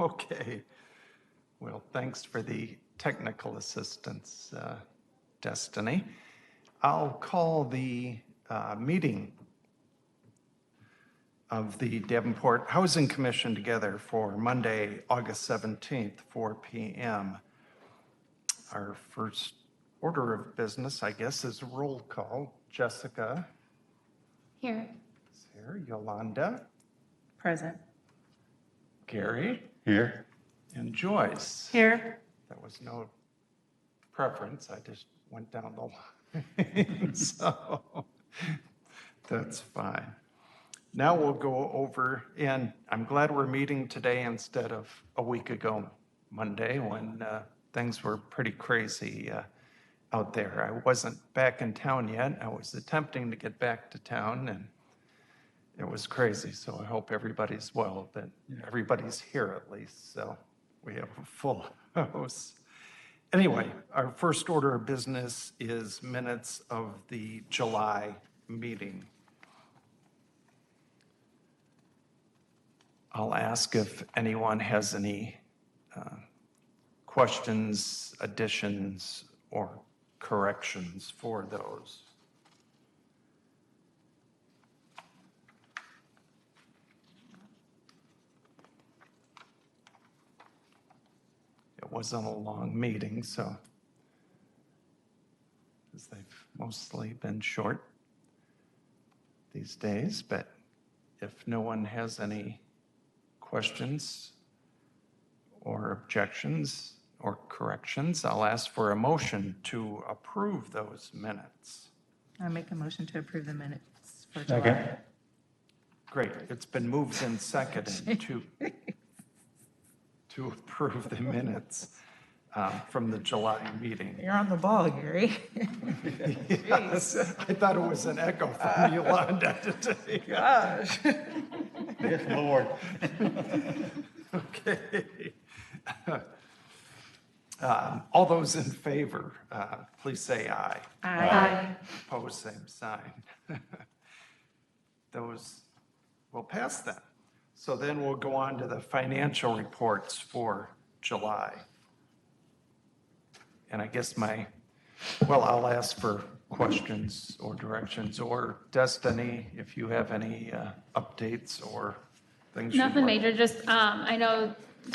Okay. Well, thanks for the technical assistance, Destiny. I'll call the meeting of the Davenport Housing Commission together for Monday, August 17th, 4 p.m. Our first order of business, I guess, is a roll call. Jessica Here. is here. Yolanda. Present. Gary. Here. And Joyce. Here. There was no preference. I just went down the line. So that's fine. Now we'll go over, and I'm glad we're meeting today instead of a week ago, Monday, when things were pretty crazy out there. I wasn't back in town yet. I was attempting to get back to town, and it was crazy. So I hope everybody's well, that everybody's here at least. So we have a full house. Anyway, our first order of business is minutes of the July meeting. I'll ask if anyone has any questions, additions, or corrections for those. It wasn't a long meeting, so because they've mostly been short these days, but if no one has any questions or objections or corrections, I'll ask for a motion to approve those minutes. I make a motion to approve the minutes for July. Second. Great, it's been moved and seconded to approve the minutes from the July meeting. You're on the ball, Gary. Yes, I thought it was an echo from Yolanda today. Gosh. Yes, Lord. Okay. All those in favor, please say aye. Aye. Opposed, same sign. Those will pass then. So then we'll go on to the financial reports for July. And I guess I'll ask for questions or directions, or Destiny, if you have any updates or things. Nothing major, just, I know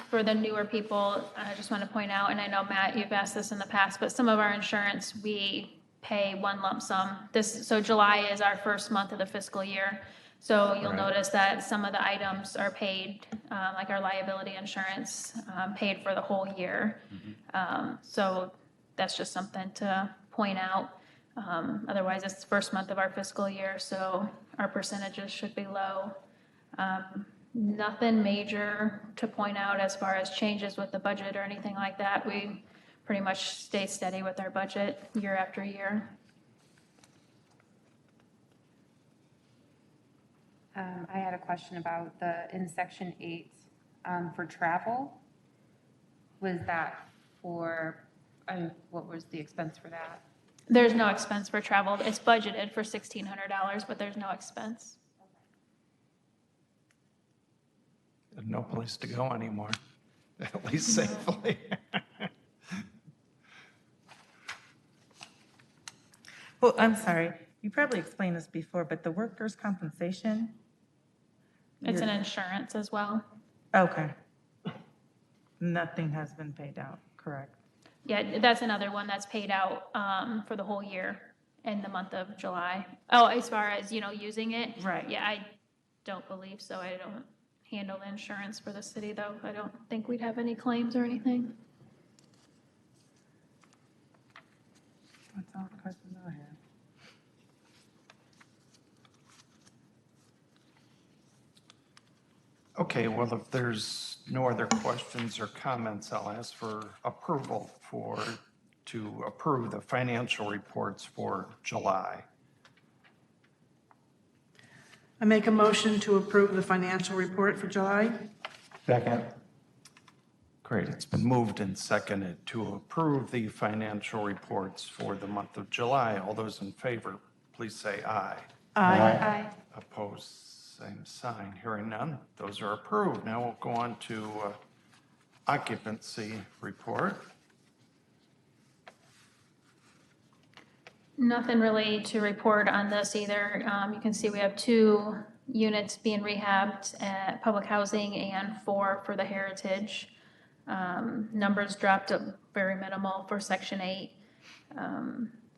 for the newer people, I just want to point out, and I know, Matt, you've asked this in the past, but some of our insurance, we pay one lump sum. So July is our first month of the fiscal year. So you'll Right. notice that some of the items are paid, like our liability insurance, paid for the whole year. So that's just something to point out. Otherwise, it's the first month of our fiscal year, so our percentages should be low. Nothing major to point out as far as changes with the budget or anything like that. We pretty much stay steady with our budget year after year. I had a question about in section 8, for travel. Was that for, what was the expense for that? There's no expense for travel. It's budgeted for $1,600, but there's no expense. There's no place to go anymore, at least safely. Well, I'm sorry. You probably explained this before, but the workers' compensation? It's an insurance as well. Okay. Nothing has been paid out, correct? Yeah, that's another one that's paid out for the whole year in the month of July. Oh, as far as, using it? Right. Yeah, I don't believe so. I don't handle the insurance for the city, though. I don't think we'd have any claims or anything. That's all the questions I have. Okay, well, if there's no other questions or comments, I'll ask for approval to approve the financial reports for July. I make a motion to approve the financial report for July. Second. Great, it's been moved and seconded to approve the financial reports for the month of July. All those in favor, please say aye. Aye. Opposed, same sign. Hearing none, those are approved. Now we'll go on to occupancy report. Nothing really to report on this either. You can see we have 2 units being rehabbed at public housing and 4 for the Heritage. Numbers dropped up very minimal for Section 8.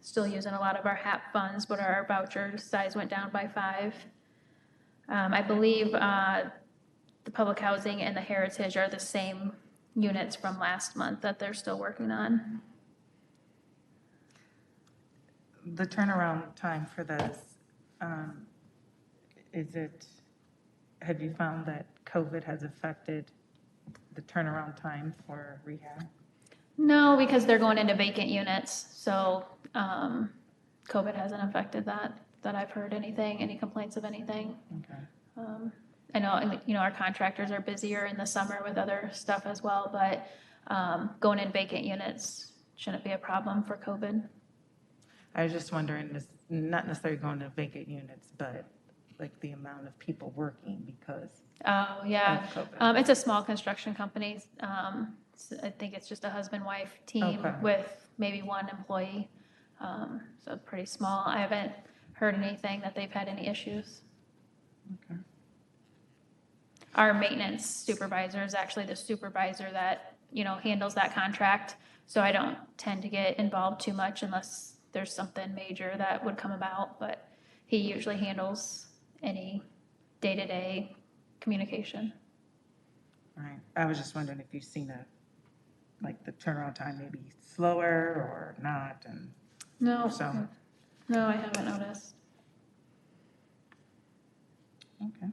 Still using a lot of our HAP funds, but our voucher size went down by 5. I believe the public housing and the Heritage are the same units from last month that they're still working on. The turnaround time for this, have you found that COVID has affected the turnaround time for rehab? No, because they're going into vacant units, so COVID hasn't affected that I've heard any complaints of anything. Okay. I know, our contractors are busier in the summer with other stuff as well, but going in vacant units shouldn't be a problem for COVID. I was just wondering, not necessarily going to vacant units, but like the amount of people working because Oh, yeah. of COVID. It's a small construction company. I think it's just a husband-wife team Okay. with maybe 1 employee. So pretty small. I haven't heard anything that they've had any issues. Okay. Our maintenance supervisor is actually the supervisor that, handles that contract. So I don't tend to get involved too much unless there's something major that would come about, but he usually handles any day-to-day communication. Right. I was just wondering if you've seen the turnaround time maybe slower or not, and No, so, no, I haven't noticed. okay.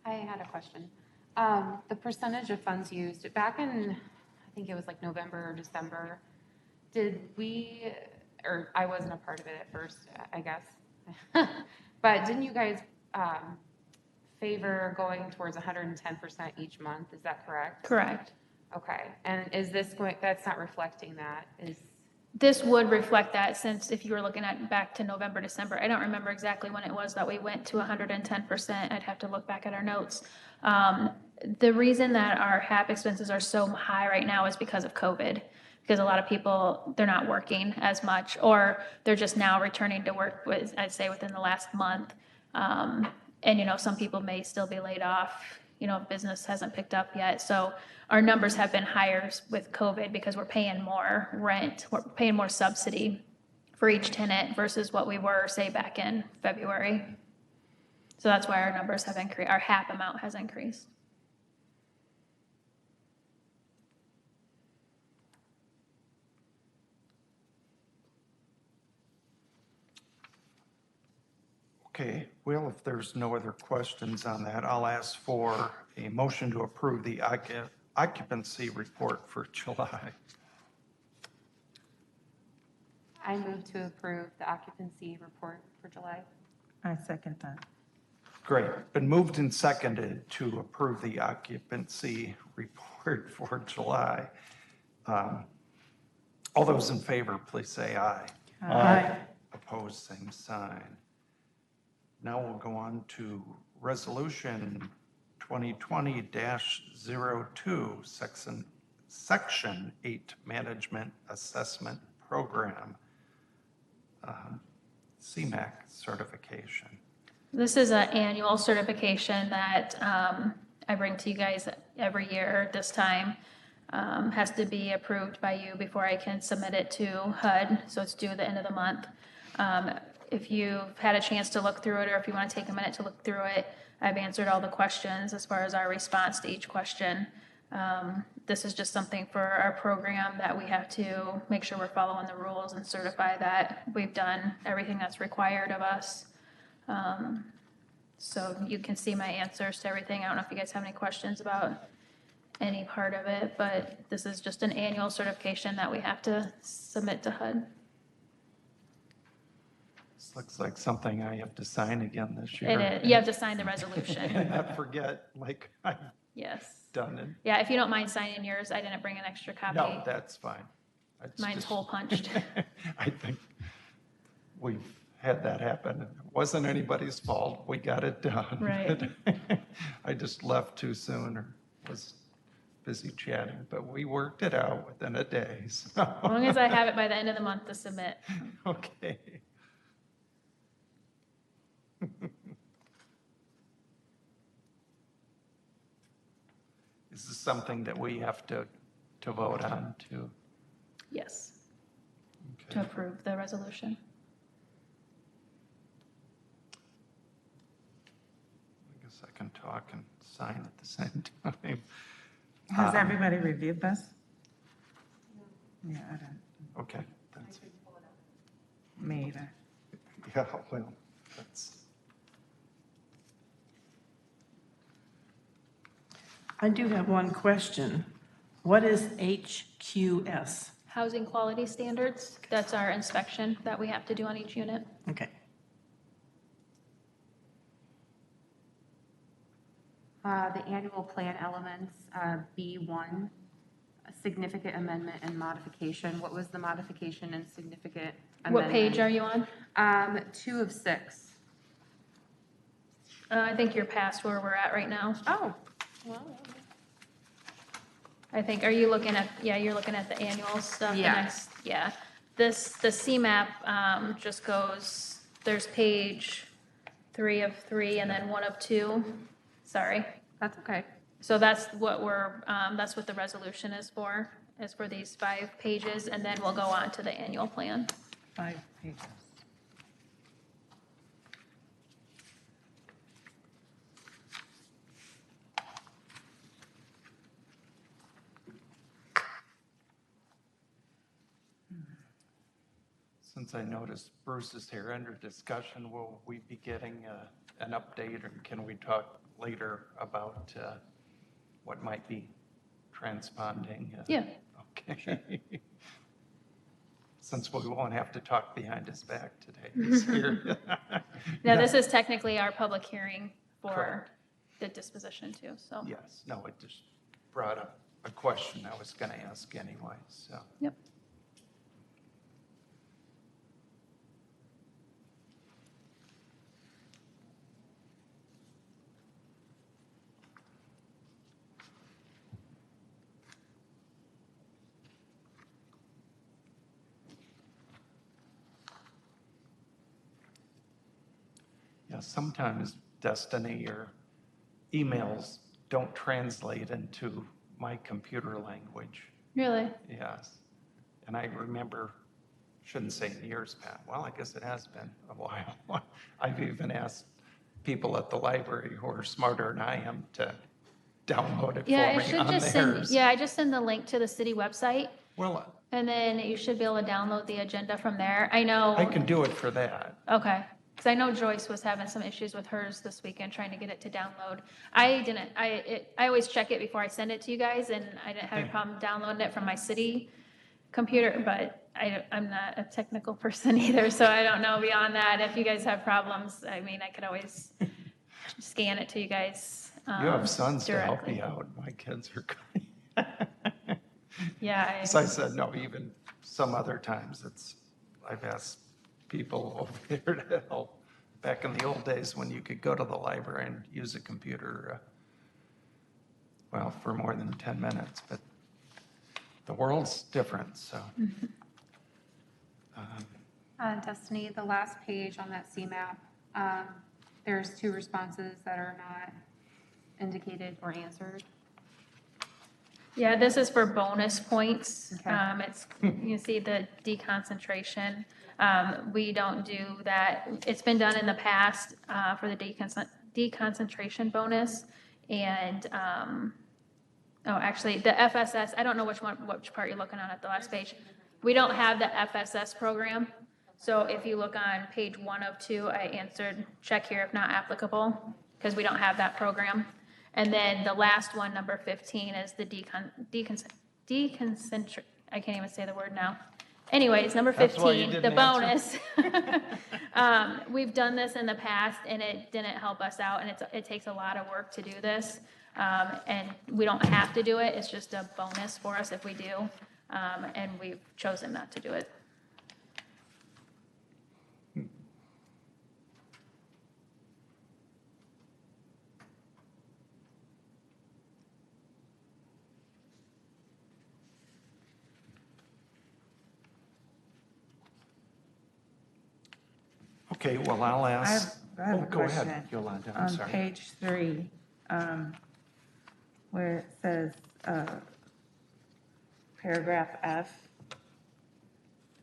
I had a question. The percentage of funds used, back in, I think it was like November or December, did we, or I wasn't a part of it at first, I guess. But didn't you guys favor going towards 110% each month? Is that correct? Correct. Okay. And is this going, that's not reflecting that, is, This would reflect that, since if you were looking at back to November, December, I don't remember exactly when it was that we went to 110%. I'd have to look back at our notes. The reason that our HAP expenses are so high right now is because of COVID. Because a lot of people, they're not working as much, or they're just now returning to work, I'd say within the last month. And, some people may still be laid off, if business hasn't picked up yet. So our numbers have been higher with COVID because we're paying more rent, we're paying more subsidy for each tenant versus what we were, say, back in February. So that's why our numbers have increased, our HAP amount has increased. Okay, well, if there's no other questions on that, I'll ask for a motion to approve the occupancy report for July. I move to approve the occupancy report for July. I second that. Great, been moved and seconded to approve the occupancy report for July. All those in favor, please say aye. Aye. Opposed, same sign. Now we'll go on to Resolution 2020-02, Section 8 Management Assessment Program, CMAQ certification. This is an annual certification that I bring to you guys every year this time. Has to be approved by you before I can submit it to HUD, so it's due at the end of the month. If you've had a chance to look through it, or if you want to take a minute to look through it, I've answered all the questions as far as our response to each question. This is just something for our program that we have to make sure we're following the rules and certify that we've done everything that's required of us. So you can see my answers to everything. I don't know if you guys have any questions about any part of it, but this is just an annual certification that we have to submit to HUD. This looks like something I have to sign again this year. It is, you have to sign the resolution. And not forget, like I've Yes. done it. Yeah, if you don't mind signing yours, I didn't bring an extra copy. No, that's fine. It's Mine's just- hole punched. I think we've had that happen. It wasn't anybody's fault. We got it done. Right. I just left too soon or was busy chatting, but we worked it out within a day, so. As long as I have it by the end of the month to submit. Okay. Is this something that we have to vote on to? Yes, Okay. to approve the resolution. I guess I can talk and sign at the same time. Has everybody reviewed this? Yeah, I don't, Okay, that's, me either. yeah, well, that's, I do have one question. What is HQS? Housing quality standards, that's our inspection that we have to do on each unit. Okay. The annual plan elements, B1, a significant amendment and modification. What was the modification and significant amendment? What page are you on? 2 of 6. I think you're past where we're at right now. Oh, well, I think, are you looking at, yeah, you're looking at the annual stuff? the Yeah. next- Yeah. The CMAP just goes, there's page 3 of 3 and then 1 of 2. Sorry. that's okay. So that's what that's what the resolution is for these 5 pages, and then we'll go on to the annual plan. 5 pages. since I noticed Bruce is here under discussion, will we be getting an update, or can we talk later about what might be transponding? Yeah. Okay. Since we won't have to talk behind his back today, he's here. Now, this is technically our public hearing for Correct. the disposition too, so. Yes, no, it just brought up a question I was going to ask anyway, so. Yep. Yeah, sometimes Destiny or emails don't translate into my computer language. Really? Yes. And I remember, shouldn't say in years past, well, I guess it has been a while. I've even asked people at the library who are smarter than I am to download it Yeah, for it me should on just send, theirs. yeah, I just send the link to the city website, Well, and then you should be able to download the agenda from there. I know. I can do it for that. Okay, because I know Joyce was having some issues with hers this weekend, trying to get it to download. I didn't, I always check it before I send it to you guys, and I didn't have a problem downloading it from my city computer, but I'm not a technical person either, so I don't know beyond that. If you guys have problems, I mean, I could always scan it to you guys. You have sons to help directly. me out. My kids are good. Yeah, As I said, no, even some other times I've asked people over there to help. Back in the old days when you could go to the library and use a computer, well, for more than 10 minutes, but the world's different, so. Destiny, the last page on that CMAP, there's 2 responses that are not indicated or answered. Yeah, this is for bonus points. Okay. It's, you see the deconcentration. We don't do that. It's been done in the past for the deconcentration bonus. And, actually, the FSS, I don't know which part you're looking at the last page. We don't have the FSS program. So if you look on page 1 of 2, I answered check here if not applicable, because we don't have that program. And then the last one, number 15, is the deconcentrate, I can't even say the word now. Anyways, number That's why you 15, the didn't answer. bonus. We've done this in the past, and it didn't help us out, and it takes a lot of work to do this. And we don't have to do it, it's just a bonus for us if we do, and we've chosen not to do it. Okay, well, I'll ask. I have Oh, a go ahead, question. Yolanda, I'm On sorry. page 3, where it says, paragraph F,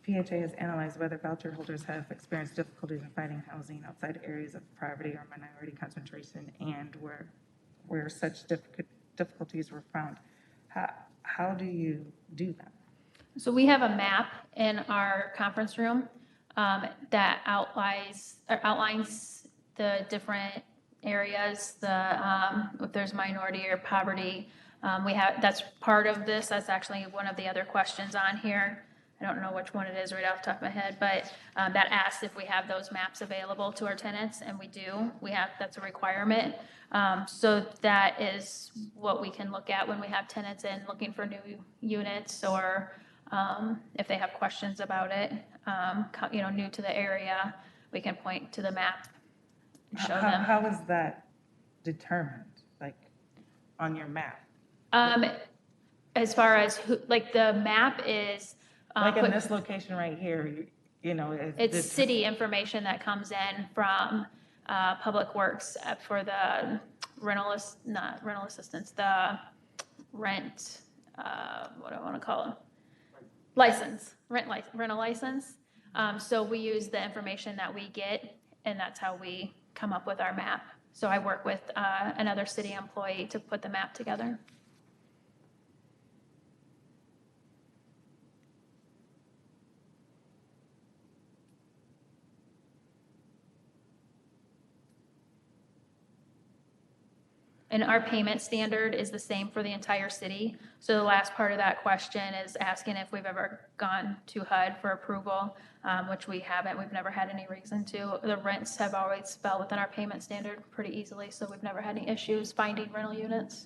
PHA has analyzed whether voucher holders have experienced difficulties in finding housing outside areas of poverty or minority concentration and where such difficulties were found. How do you do that? So we have a map in our conference room that outlines the different areas, if there's minority or poverty. That's part of this. That's actually one of the other questions on here. I don't know which one it is right off the top of my head, but that asks if we have those maps available to our tenants, and we do. That's a requirement. So that is what we can look at when we have tenants in looking for new units, or if they have questions about it, new to the area, we can point to the map and show them. How is that determined, like, on your map? As far as the map is. Like in this location right here, It's city information that comes in from Public Works for the not rental assistance, the rent, what do I want to call it? Rental license. So we use the information that we get, and that's how we come up with our map. So I work with another city employee to put the map together. And our payment standard is the same for the entire city. So the last part of that question is asking if we've ever gone to HUD for approval, which we haven't. We've never had any reason to. The rents have always fell within our payment standard pretty easily, so we've never had any issues finding rental units.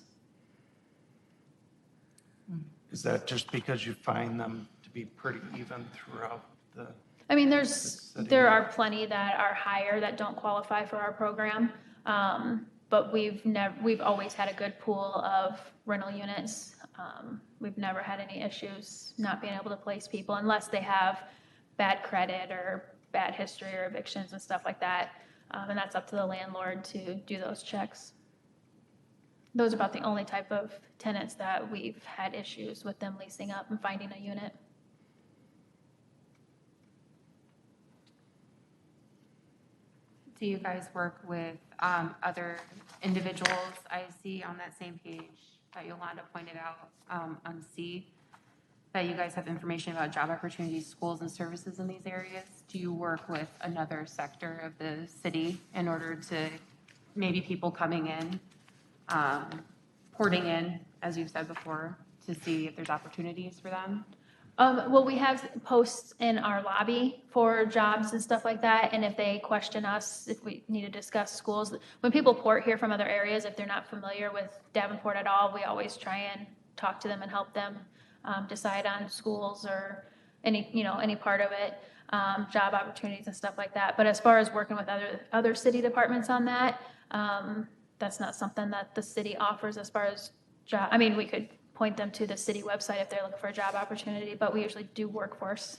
Is that just because you find them to be pretty even throughout the? I mean, city? there are plenty that are higher that don't qualify for our program. But we've always had a good pool of rental units. We've never had any issues not being able to place people unless they have bad credit or bad history or evictions and stuff like that. And that's up to the landlord to do those checks. Those are about the only type of tenants that we've had issues with them leasing up and finding a unit. Do you guys work with other individuals? I see on that same page that Yolanda pointed out on C, that you guys have information about job opportunities, schools, and services in these areas. Do you work with another sector of the city in order to maybe people coming in, porting in, as you've said before, to see if there's opportunities for them? Well, we have posts in our lobby for jobs and stuff like that, and if they question us, if we need to discuss schools, when people port here from other areas, if they're not familiar with Davenport at all, we always try and talk to them and help them decide on schools or any part of it, job opportunities and stuff like that. But as far as working with other city departments on that, that's not something that the city offers as far as job. I mean, we could point them to the city website if they're looking for a job opportunity, but we usually do workforce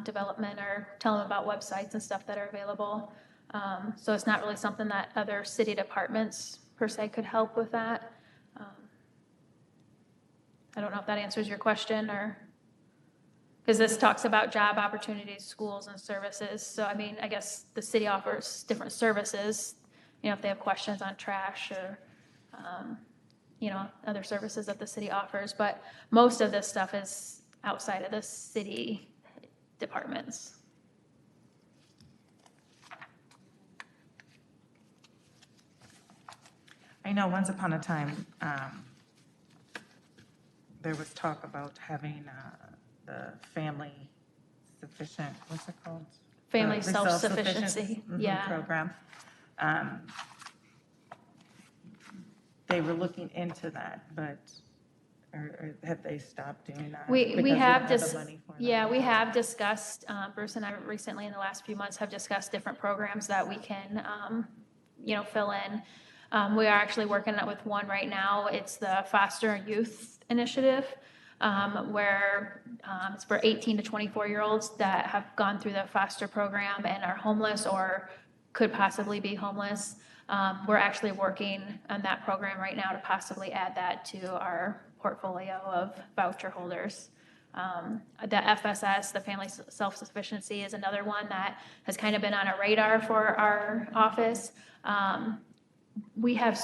development or tell them about websites and stuff that are available. So it's not really something that other city departments per se could help with that. I don't know if that answers your question, or because this talks about job opportunities, schools, and services. So I mean, I guess the city offers different services, if they have questions on trash or other services that the city offers, but most of this stuff is outside of the city departments. I know once upon a time, there was talk about having the family sufficient, what's it called? Family The self-sufficiency, yeah. Program. They were looking into that, but or have they stopped doing that? We Because don't have the just, money for that? yeah, we have discussed, Bruce and I recently in the last few months have discussed different programs that we can, fill in. We are actually working with one right now. It's the Foster Youth Initiative. where it's for 18 to 24-year-olds that have gone through the foster program and are homeless or could possibly be homeless. We're actually working on that program right now to possibly add that to our portfolio of voucher holders. The FSS, the Family Self-Sufficiency, is another one that has kind of been on a radar for our office. We have,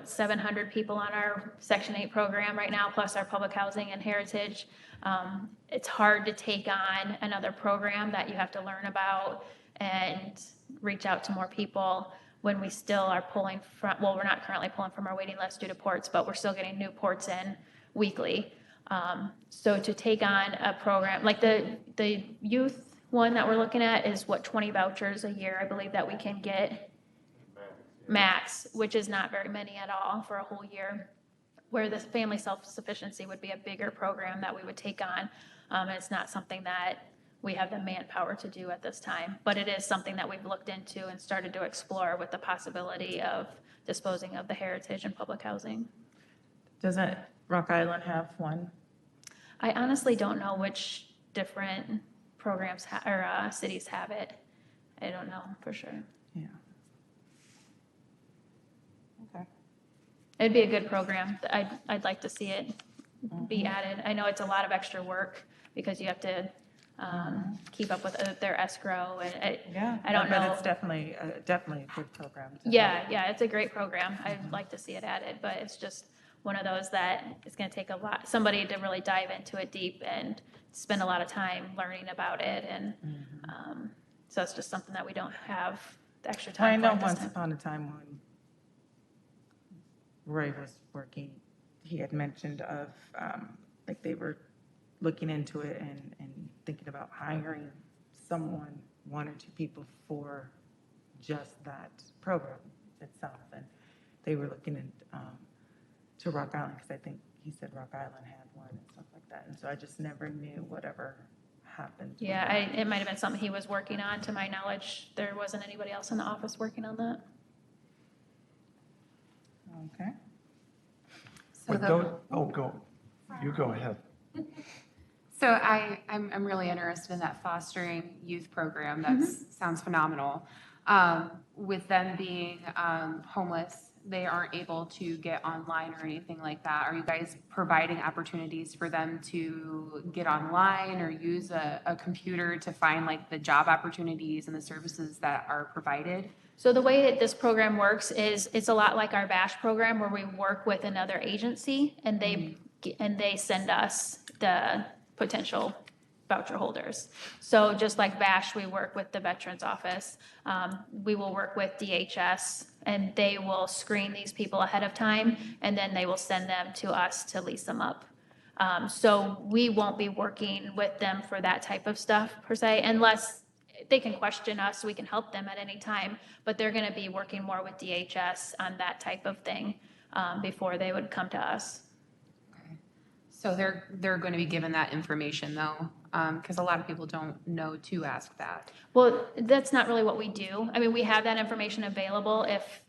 700 people on our Section 8 program right now, plus our public housing and heritage. It's hard to take on another program that you have to learn about and reach out to more people when we still are pulling from, well, we're not currently pulling from our waiting list due to ports, but we're still getting new ports in weekly. So to take on a program, like the youth one that we're looking at is 20 vouchers a year, I believe, that we can get max, which is not very many at all for a whole year, where the Family Self-Sufficiency would be a bigger program that we would take on. And it's not something that we have the manpower to do at this time, but it is something that we've looked into and started to explore with the possibility of disposing of the heritage and public housing. Doesn't Rock Island have one? I honestly don't know which different programs or cities have it. I don't know for sure. Yeah. Okay. It'd be a good program. I'd like to see it be added. I know it's a lot of extra work because you have to keep up with their escrow and Yeah. I don't but know. it's definitely a good program. to have. Yeah, it's a great program. I'd like to see it added, but it's just one of those that it's going to take somebody to really dive into it deep and spend a lot of time learning about it. And so it's just something that we don't have the extra Well, I time for know at this once time. upon a time when Roy was working, he had mentioned of, like they were looking into it and thinking about hiring someone, 1 or 2 people for just that program itself. And they were looking at, to Rock Island, because I think he said Rock Island had one and stuff like that. And so I just never knew whatever happened. with Yeah, that. it might have been something he was working on. To my knowledge, there wasn't anybody else in the office working on that. Okay. So Would the- those, you go ahead. So I'm really interested in that fostering youth program. That sounds phenomenal. With them being homeless, they aren't able to get online or anything like that. Are you guys providing opportunities for them to get online or use a computer to find like the job opportunities and the services that are provided? So the way that this program works is it's a lot like our BASH program where we work with another agency and they send us the potential voucher holders. So just like BASH, we work with the Veterans Office. We will work with DHS and they will screen these people ahead of time and then they will send them to us to lease them up. So we won't be working with them for that type of stuff per se, unless they can question us, we can help them at any time, but they're going to be working more with DHS on that type of thing before they would come to us. So they're going to be given that information though, because a lot of people don't know to ask that. Well, that's not really what we do. I mean, we have that information available if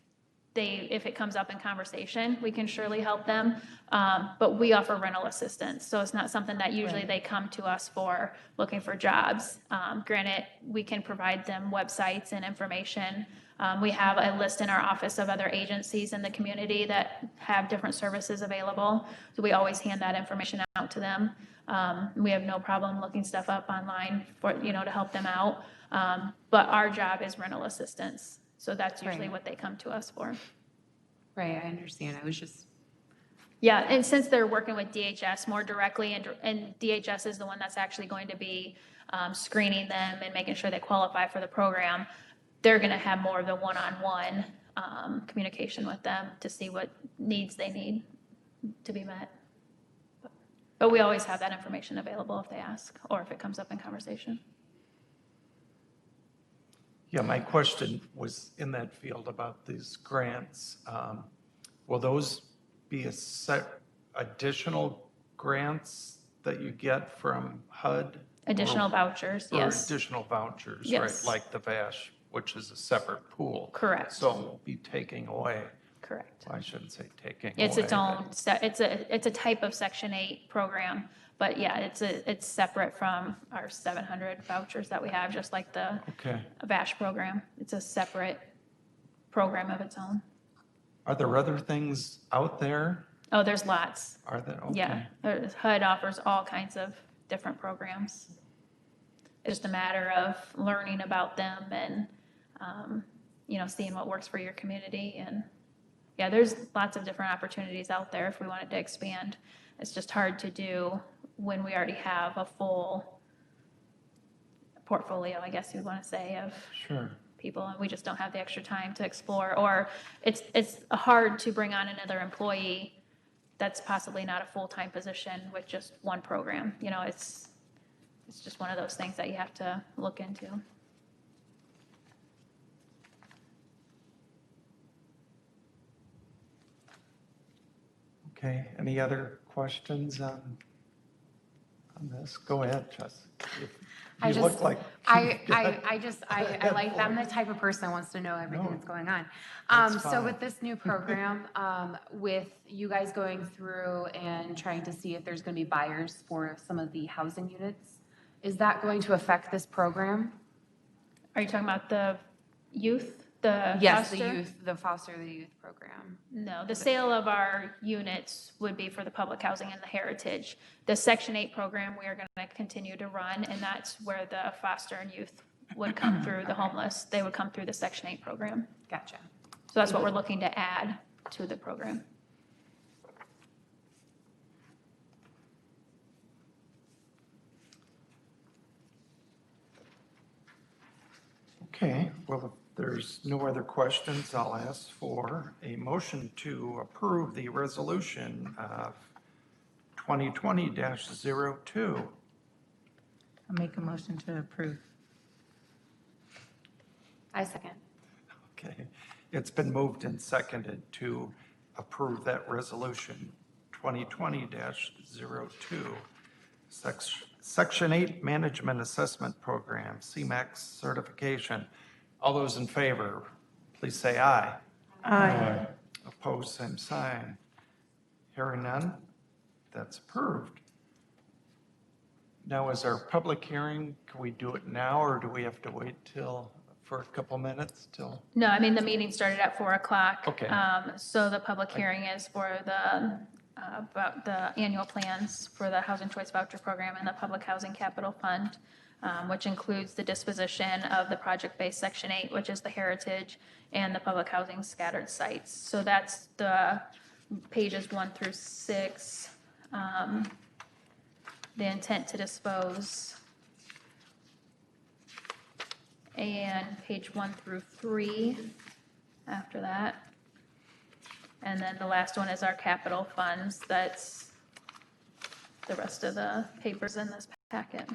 it comes up in conversation, we can surely help them. But we offer rental assistance, so it's not something that usually they come to us for looking for jobs. Granted, we can provide them websites and information. We have a list in our office of other agencies in the community that have different services available. So we always hand that information out to them. We have no problem looking stuff up online for, to help them out. But our job is rental assistance. So that's usually Right. what they come to us for. Right, I understand. I was just, Yeah, and since they're working with DHS more directly, and DHS is the one that's actually going to be screening them and making sure they qualify for the program, they're going to have more of the one-on-one communication with them to see what needs they need to be met. But we always have that information available if they ask, or if it comes up in conversation. Yeah, my question was in that field about these grants. Will those be a set additional grants that you get from HUD? Additional vouchers, Or yes. additional vouchers, right? Yes. Like the VASH, which is a separate pool. Correct. So we'll be taking away. Correct. Well, I shouldn't say taking It's its away, own, it's a type of Section 8 program, but yeah, it's separate from our 700 vouchers that we have, just like the but- Okay. VASH program. It's a separate program of its own. Are there other things out there? Oh, there's lots. Are there? Yeah, Okay. HUD offers all kinds of different programs. It's just a matter of learning about them and, seeing what works for your community. And yeah, there's lots of different opportunities out there if we wanted to expand. It's just hard to do when we already have a full portfolio, I guess you'd want to say, of Sure. people, and we just don't have the extra time to explore, or it's hard to bring on another employee that's possibly not a full-time position with just one program. It's just one of those things that you have to look into. Okay, any other questions on this? Go ahead, Jess. I You just- look like. I like, I'm the type of person that wants to know everything No, that's going on. that's So fine. with this new program, with you guys going through and trying to see if there's gonna be buyers for some of the housing units, is that going to affect this program? Are you talking about the youth, the Yes, the foster? youth, the foster the youth program. No, the sale of our units would be for the public housing and the heritage. The Section 8 program, we are going to continue to run, and that's where the foster and youth would come through, the homeless. They would come through the Section 8 program. Gotcha. So that's what we're looking to add to the program. Okay, well, if there's no other questions, I'll ask for a motion to approve the resolution of 2020-02. I'll make a motion to approve. I second. Okay, it's been moved and seconded to approve that resolution 2020-02. Section 8 Management Assessment Program, CMAX certification. All those in favor, please say aye. Aye. Opposed, same sign. Hearing none, that's approved. Now, is our public hearing, can we do it now, or do we have to wait for a couple minutes till? No, I mean, the meeting started at 4 o'clock. Okay. So the public hearing is for about the annual plans for the Housing Choice Voucher Program and the Public Housing Capital Fund, which includes the disposition of the project-based Section 8, which is the heritage, and the public housing scattered sites. So that's the pages 1 through 6. The intent to dispose. And page 1 through 3 after that. And then the last one is our capital funds. That's the rest of the papers in this packet.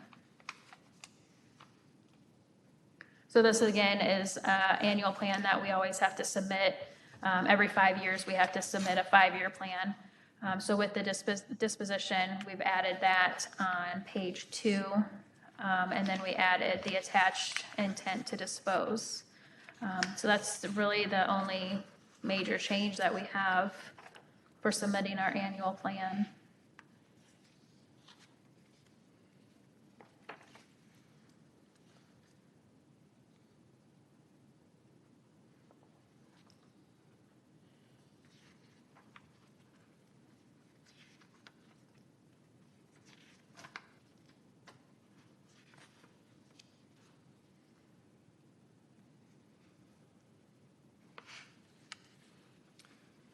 So this again is an annual plan that we always have to submit. Every 5 years, we have to submit a 5-year plan. So with the disposition, we've added that on page 2. And then we added the attached intent to dispose. So that's really the only major change that we have for submitting our annual plan.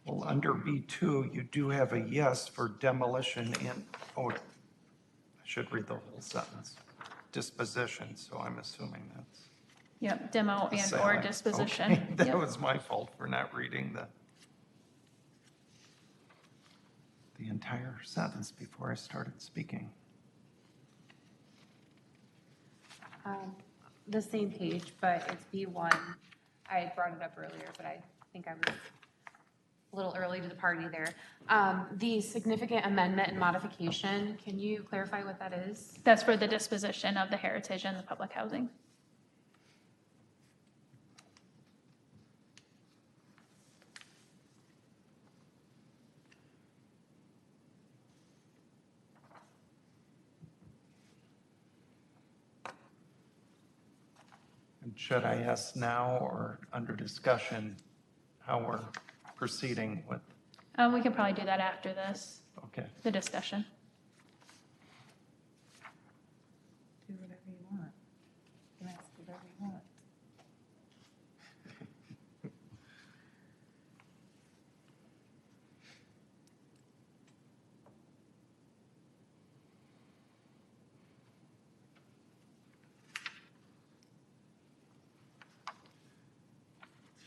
Well, under B2, you do have a yes for demolition and, I should read the whole sentence. Disposition, so I'm assuming that's. Yep, demo and or selling. disposition. Okay, That Yep. was my fault for not reading the entire sentence before I started speaking. The same page, but it's B1. I had brought it up earlier, but I think I was a little early to the party there. The significant amendment and modification, can you clarify what that is? That's for the disposition of the heritage and the public housing. should I ask now or under discussion how we're proceeding with, We can probably do that after this, okay. the discussion. Do whatever you want. You can ask whatever you want.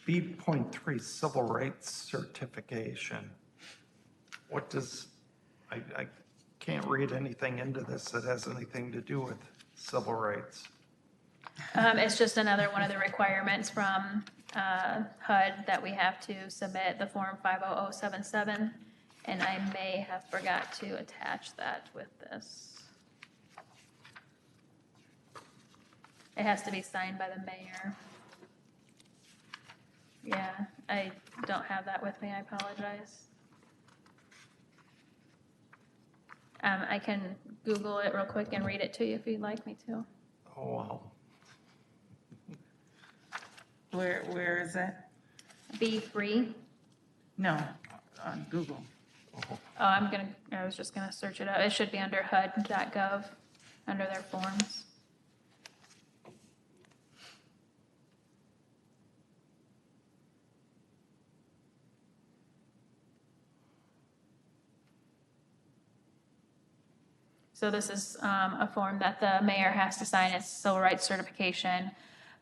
B.3 Civil Rights Certification. What does, I can't read anything into this that has anything to do with civil rights. It's just another one of the requirements from HUD that we have to submit the Form 50077, and I may have forgot to attach that with this. It has to be signed by the mayor. Yeah, I don't have that with me, I apologize. I can Google it real quick and read it to you if you'd like me to. Oh, wow. Where is that? B3. No, on Google. Oh, I was just gonna search it up. It should be under HUD.gov, under their forms. So this is a form that the mayor has to sign. It's civil rights certification,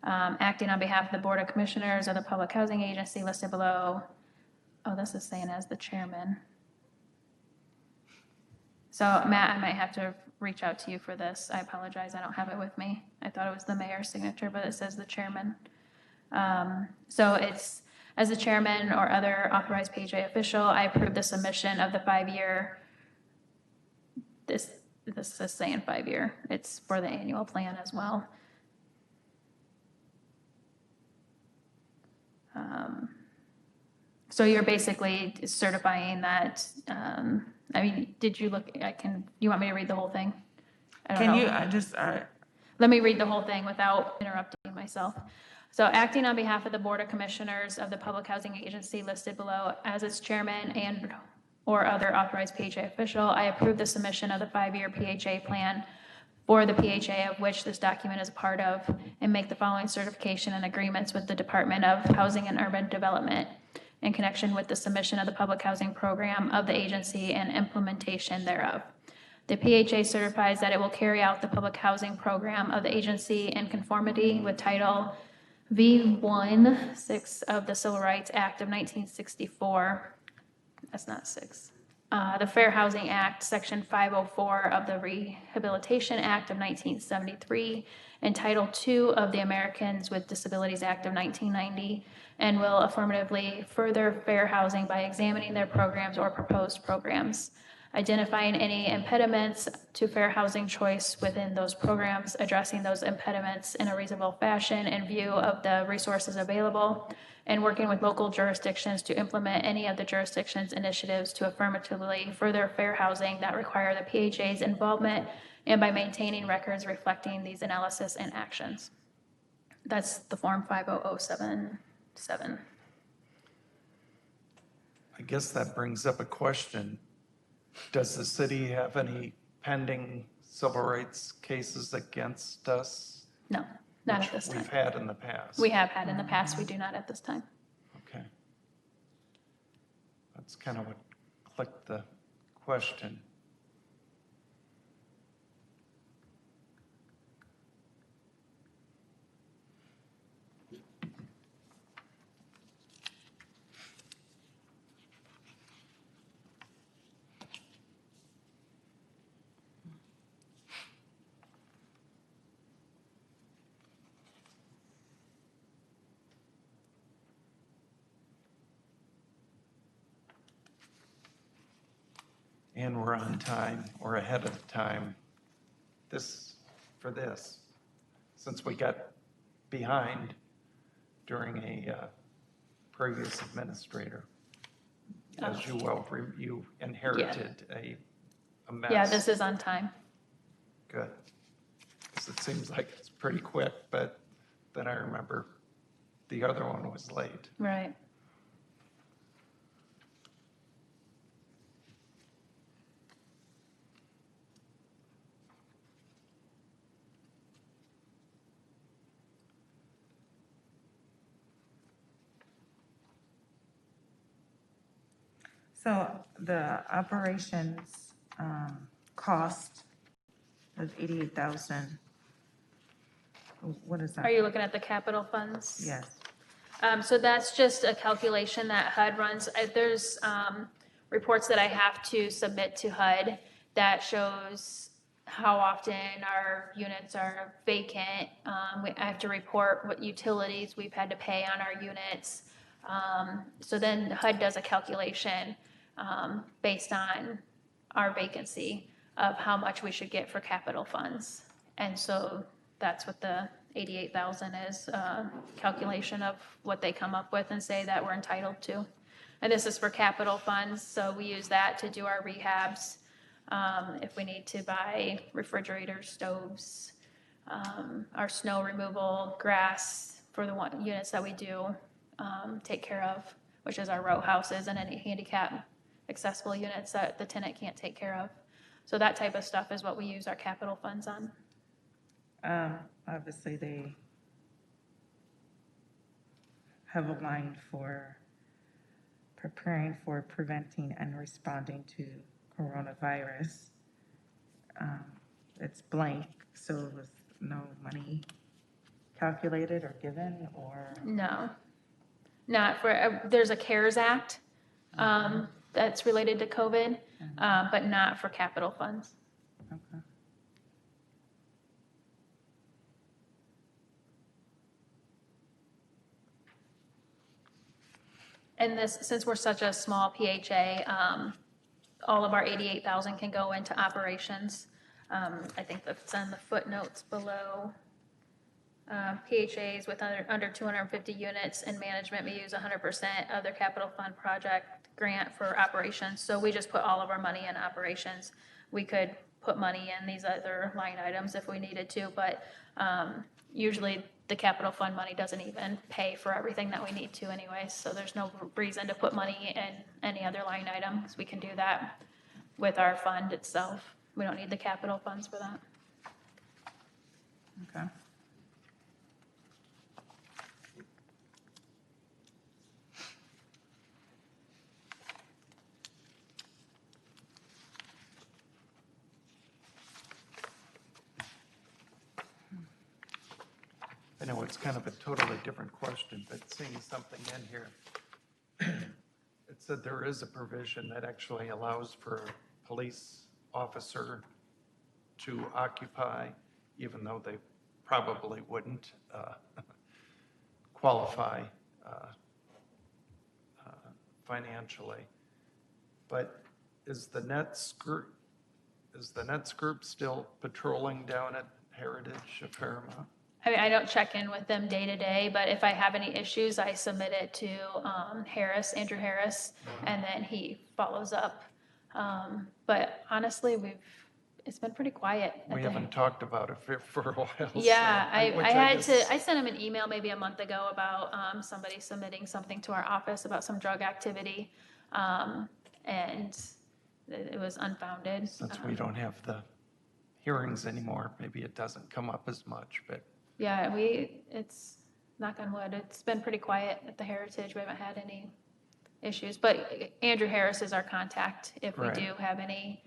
acting on behalf of the Board of Commissioners of the Public Housing Agency listed below. Oh, this is saying as the chairman. So Matt, I might have to reach out to you for this. I apologize, I don't have it with me. I thought it was the mayor's signature, but it says the chairman. So it's, as the chairman or other authorized PHA official, I approve the submission of the 5-year, this is saying 5-year, it's for the annual plan as well. So you're basically certifying that, I mean, did you look, you want me to read the whole thing? I don't Can know. you, I just, Let me read the whole thing without interrupting myself. So acting on behalf of the Board of Commissioners of the Public Housing Agency listed below as its chairman and or other authorized PHA official, I approve the submission of the 5-year PHA plan for the PHA of which this document is a part of, and make the following certification and agreements with the Department of Housing and Urban Development in connection with the submission of the public housing program of the agency and implementation thereof. The PHA certifies that it will carry out the public housing program of the agency in conformity with Title V1(6) of the Civil Rights Act of 1964. That's not 6. The Fair Housing Act, Section 504 of the Rehabilitation Act of 1973, and Title II of the Americans with Disabilities Act of 1990, and will affirmatively further fair housing by examining their programs or proposed programs, identifying any impediments to fair housing choice within those programs, addressing those impediments in a reasonable fashion in view of the resources available, and working with local jurisdictions to implement any of the jurisdiction's initiatives to affirmatively further fair housing that require the PHA's involvement, and by maintaining records reflecting these analysis and actions. That's the Form 50077. I guess that brings up a question. Does the city have any pending civil rights cases against us? No, not which at this time. We've had in the past. We have had in the past, we do not at this time. Okay. That's kind of what clicked the question. And we're on time, or ahead of time, for this, since we got behind during a previous administrator. As you well, you inherited a mess. Yeah, this is on time. Good. Because it seems like it's pretty quick, but then I remember the other one was late. Right. So the operations cost of 88,000, what is that? Are you looking at the capital funds? Yes. So that's just a calculation that HUD runs. There's reports that I have to submit to HUD that shows how often our units are vacant. I have to report what utilities we've had to pay on our units. So then HUD does a calculation based on our vacancy of how much we should get for capital funds. And so that's what the 88,000 is, calculation of what they come up with and say that we're entitled to. And this is for capital funds, so we use that to do our rehabs. If we need to buy refrigerators, stoves, our snow removal, grass for the units that we do take care of, which is our row houses and any handicap accessible units that the tenant can't take care of. So that type of stuff is what we use our capital funds on. Obviously, they have a line for preparing for preventing and responding to coronavirus. It's blank, so with no money calculated or given, or? No, not for, there's a CARES Act that's related to COVID, but not for capital funds. Okay. And this, since we're such a small PHA, all of our 88,000 can go into operations. I think that's on the footnotes below. PHAs with under 250 units in management, we use 100% of their capital fund project grant for operations. So we just put all of our money in operations. We could put money in these other line items if we needed to, but usually the capital fund money doesn't even pay for everything that we need to anyway. So there's no reason to put money in any other line item, because we can do that with our fund itself. We don't need the capital funds for that. Okay. I know it's kind of a totally different question, but seeing something in here, it said there is a provision that actually allows for a police officer to occupy, even though they probably wouldn't qualify financially. But is the Nets group still patrolling down at Heritage of Paramount? I mean, I don't check in with them day to day, but if I have any issues, I submit it to Andrew Harris, and then he follows up. But honestly, it's been pretty quiet. We haven't talked about it for a while. Yeah, so, which I sent him an email maybe a month ago about somebody submitting something to our office about some drug activity, and it was unfounded. Since we don't have the hearings anymore, maybe it doesn't come up as much, but. Yeah, it's, knock on wood, it's been pretty quiet at the Heritage. We haven't had any issues, but Andrew Harris is our contact if we Right. do have any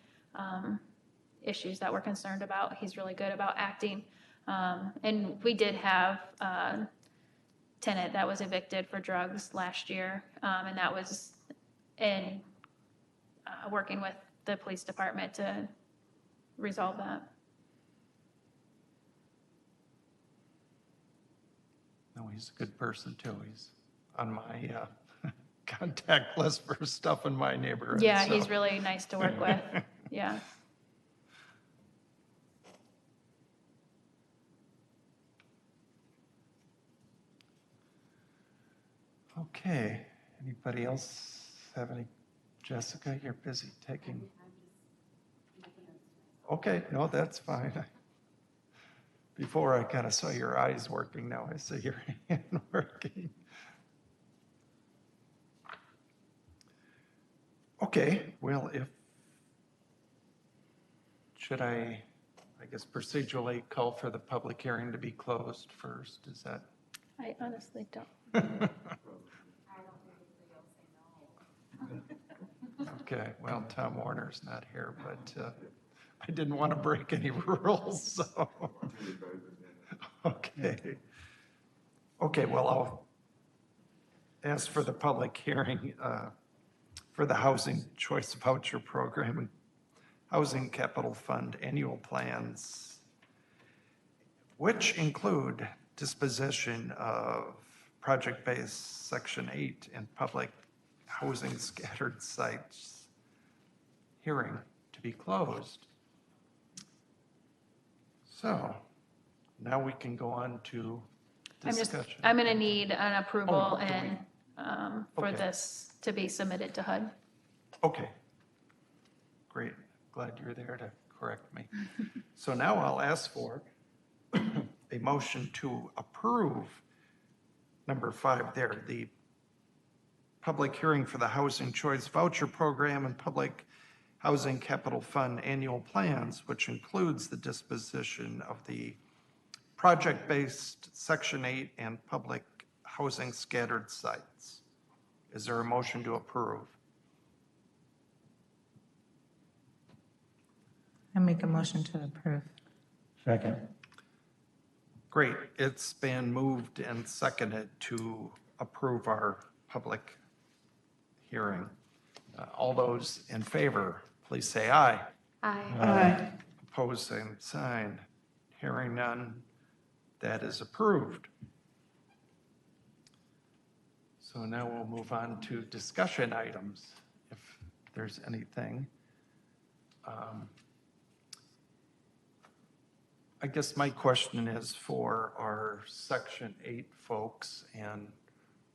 issues that we're concerned about. He's really good about acting. And we did have a tenant that was evicted for drugs last year, and that was in working with the police department to resolve that. No, he's a good person too. He's on my contact list for stuff in my neighborhood. Yeah, so. he's really nice to work with. Yeah. Okay, anybody else have any? Jessica, you're busy taking. Okay, no, that's fine. Before I kind of saw your eyes working, now I see your hand working. Okay, well, should I guess procedurally call for the public hearing to be closed first, is that? I honestly don't. Okay, well, Tom Warner's not here, but I didn't want to break any rules, so. Okay. Okay, well, I'll ask for the public hearing for the Housing Choice Voucher Program and Housing Capital Fund annual plans, which include disposition of project-based Section 8 and public housing scattered sites. Hearing to be closed. So now we can go on to discussion. I'm going to need an approval Oh, do we- and for Okay. this to be submitted to HUD. Okay. Great. Glad you're there to correct me. So now I'll ask for a motion to approve number 5 there, the public hearing for the Housing Choice Voucher Program and Public Housing Capital Fund annual plans, which includes the disposition of the project-based Section 8 and public housing scattered sites. Is there a motion to approve? I make a motion to approve. Second. Great. It's been moved and seconded to approve our public hearing. All those in favor, please say aye. Aye. Aye. Opposed, same sign. Hearing none, that is approved. So now we'll move on to discussion items, if there's anything. I guess my question is for our Section 8 folks and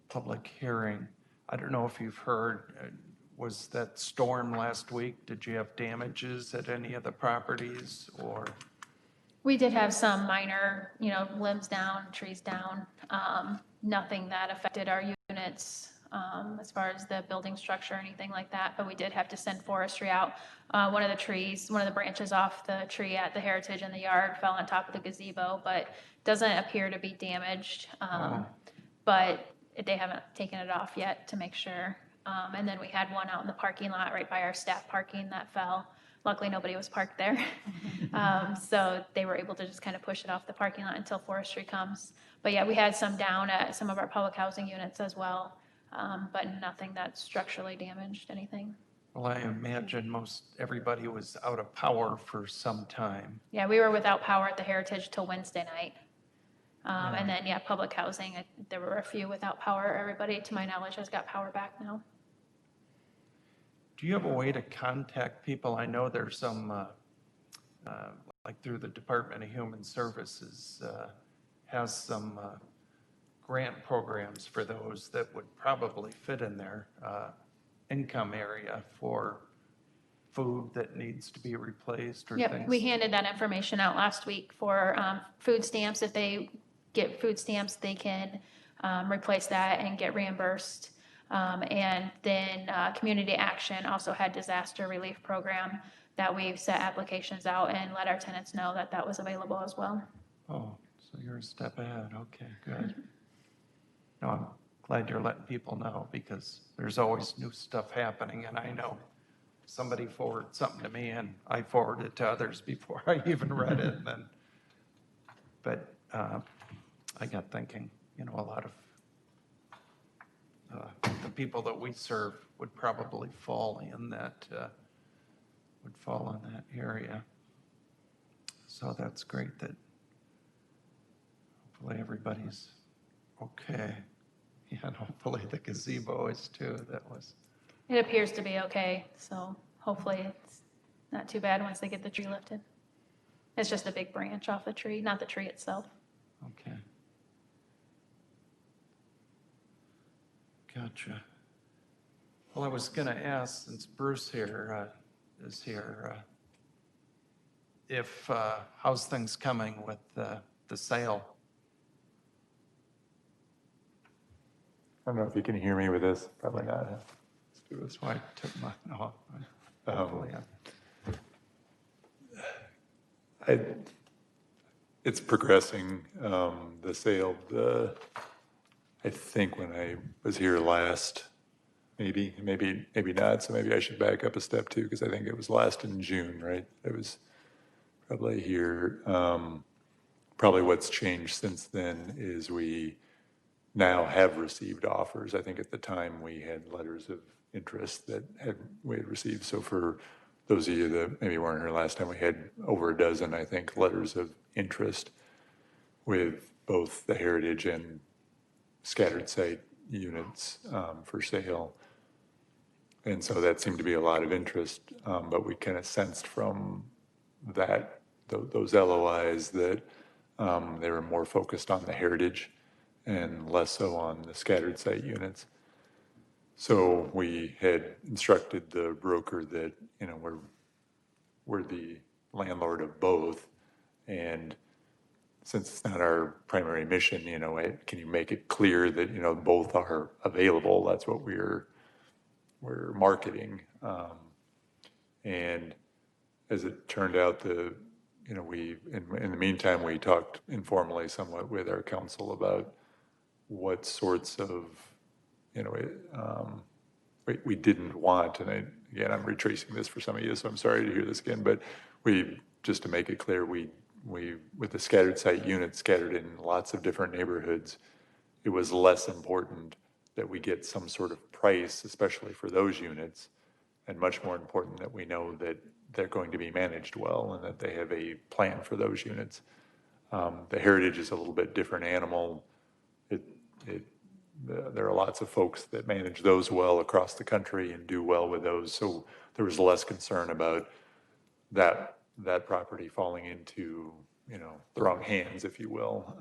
public hearing. I don't know if you've heard, was that storm last week? Did you have damages at any of the properties or? We did have some minor, limbs down, trees down, nothing that affected our units as far as the building structure or anything like that, but we did have to send forestry out. One of the branches off the tree at the Heritage in the yard fell on top of the gazebo, but doesn't appear to be damaged. But they haven't taken it off yet to make sure. And then we had one out in the parking lot right by our staff parking that fell. Luckily, nobody was parked there. So they were able to just kind of push it off the parking lot until forestry comes. But yeah, we had some down at some of our public housing units as well, but nothing that structurally damaged anything. Well, I imagine most everybody was out of power for some time. Yeah, we were without power at the Heritage till Wednesday night. And then, public housing, there were a few without power. Everybody, to my knowledge, has got power back now. Do you have a way to contact people? I know there's some, like through the Department of Human Services, has some grant programs for those that would probably fit in their income area for food that needs to be replaced or Yep, things? we handed that information out last week for food stamps. If they get food stamps, they can replace that and get reimbursed. And then Community Action also had disaster relief program that we've set applications out and let our tenants know that that was available as well. Oh, so you're a step ahead. Okay, good. No, I'm glad you're letting people know because there's always new stuff happening and I know somebody forwarded something to me and I forwarded it to others before I even read it. And then, but I got thinking, a lot of the people that we serve would probably fall in that, would fall in that area. So that's great that hopefully everybody's okay. Yeah, and hopefully the gazebo is too. It appears to be okay, so hopefully it's not too bad once they get the tree lifted. It's just a big branch off the tree, not the tree itself. Okay. Gotcha. Well, I was going to ask, since Bruce is here, if how's things coming with the sale. I don't know if you can hear me with this, probably not. That's why I took mine off. Hopefully, It's progressing, the sale, I think when I was here last, maybe not, so maybe I should back up a step too, because I think it was last in June, right? It was probably here. Probably what's changed since then is we now have received offers. I think at the time we had letters of interest that we had received. So for those of you that maybe weren't here last time, we had over a dozen, I think, letters of interest with both the heritage and scattered site units for sale. And so that seemed to be a lot of interest, but we kind of sensed from that, those LOIs that they were more focused on the heritage and less so on the scattered site units. So we had instructed the broker that, you know, we're the landlord of both, and since it's not our primary mission, you know, can you make it clear that, you know, both are available? That's what we're marketing. And as it turned out, you know, in the meantime, we talked informally somewhat with our council about what sorts of, you know, we didn't want, and again, I'm retracing this for some of you, so I'm sorry to hear this again, but just to make it clear, we with the scattered site units scattered in lots of different neighborhoods, it was less important that we get some sort of price, especially for those units, and much more important that we know that they're going to be managed well and that they have a plan for those units. The heritage is a little bit different animal. There are lots of folks that manage those well across the country and do well with those. So there was less concern about that property falling into, you know, the wrong hands, if you will,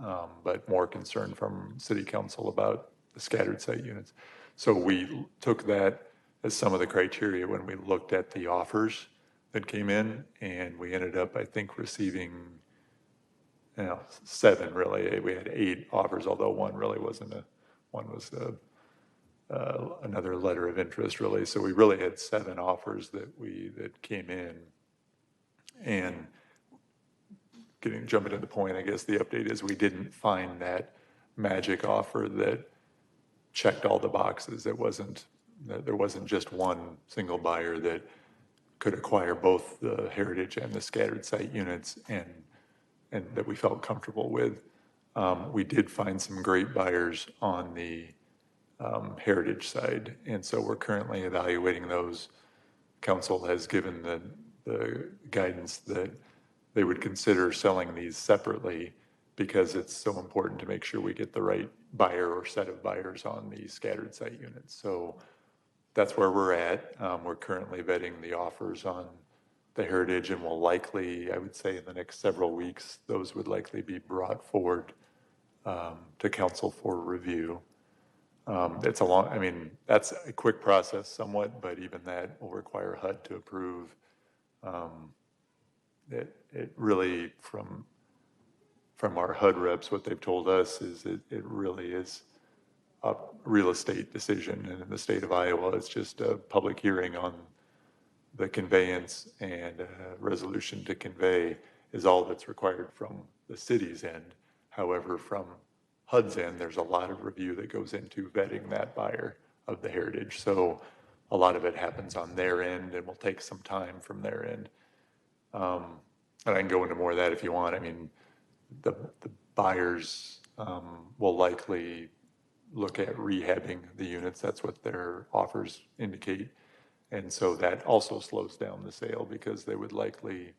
but more concern from city council about the scattered site units. So we took that as some of the criteria when we looked at the offers that came in, and we ended up, I think, receiving, you know, 7 really. We had 8 offers, although one was another letter of interest really. So we really had 7 offers that came in. And jumping to the point, I guess the update is we didn't find that magic offer that checked all the boxes. There wasn't just one single buyer that could acquire both the heritage and the scattered site units and that we felt comfortable with. We did find some great buyers on the heritage side, and so we're currently evaluating those. Council has given the guidance that they would consider selling these separately because it's so important to make sure we get the right buyer or set of buyers on the scattered site units. So that's where we're at. We're currently vetting the offers on the heritage, and will likely, I would say in the next several weeks, those would likely be brought forward to council for review. That's a quick process somewhat, but even that will require HUD to approve. It really, from our HUD reps, what they've told us is it really is a real estate decision. And in the state of Iowa, it's just a public hearing on the conveyance, and a resolution to convey is all that's required from the city's end. However, from HUD's end, there's a lot of review that goes into vetting that buyer of the heritage. So a lot of it happens on their end and will take some time from their end. And I can go into more of that if you want. I mean, the buyers will likely look at rehabbing the units. That's what their offers indicate. And so that also slows down the sale because they would likely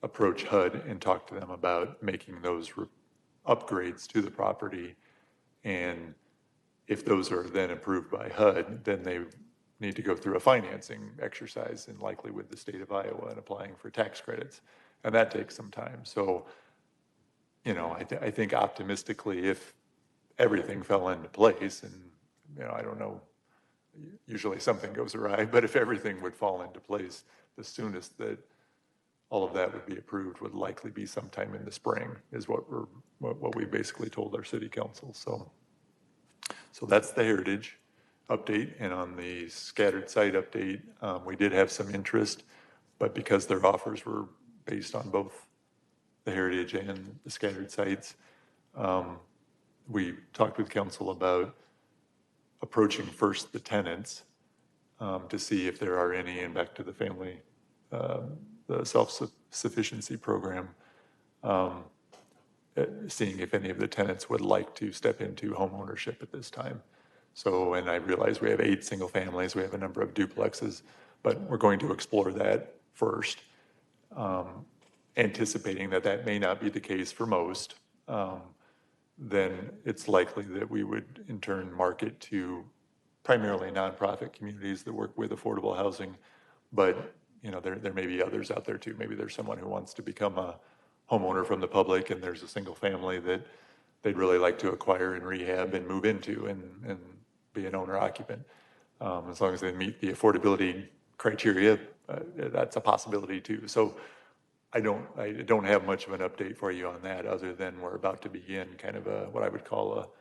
approach HUD and talk to them about making those upgrades to the property. And if those are then approved by HUD, then they need to go through a financing exercise, and likely with the state of Iowa, and applying for tax credits. And that takes some time. So, you know, I think optimistically, if everything fell into place, and, you know, I don't know, usually something goes awry, but if everything would fall into place, the soonest that all of that would be approved would likely be sometime in the spring, is what we basically told our city council. So that's the heritage update. And on the scattered site update, we did have some interest, but because their offers were based on both the heritage and the scattered sites, we talked with council about approaching first the tenants to see if there are any, and back to the family, the self-sufficiency program, seeing if any of the tenants would like to step into home ownership at this time. So, and I realize we have 8 single families, we have a number of duplexes, but we're going to explore that first, anticipating that that may not be the case for most. Then it's likely that we would in turn market to primarily nonprofit communities that work with affordable housing. But, you know, there may be others out there too. Maybe there's someone who wants to become a homeowner from the public, and there's a single family that they'd really like to acquire and rehab and move into and be an owner occupant. As long as they meet the affordability criteria, that's a possibility too. So I don't have much of an update for you on that, other than we're about to begin kind of what I would call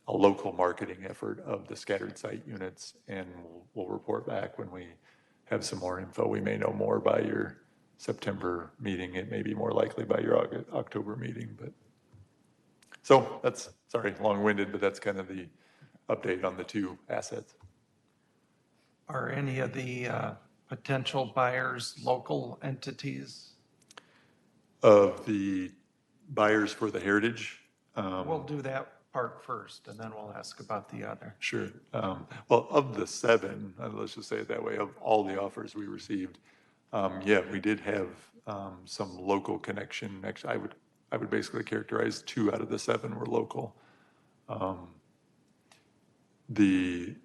a local marketing effort of the scattered site units, and we'll report back when we have some more info. We may know more by your September meeting. It may be more likely by your October meeting, but so that's, sorry, long-winded, but that's kind of the update on the 2 assets. Are any of the potential buyers local entities? Of the buyers for the heritage? We'll do that part first, and then we'll ask about the other. Sure. Well, of the 7, let's just say it that way, of all the offers we received, yeah, we did have some local connection. Actually, I would basically characterize 2 out of the 7 were local. The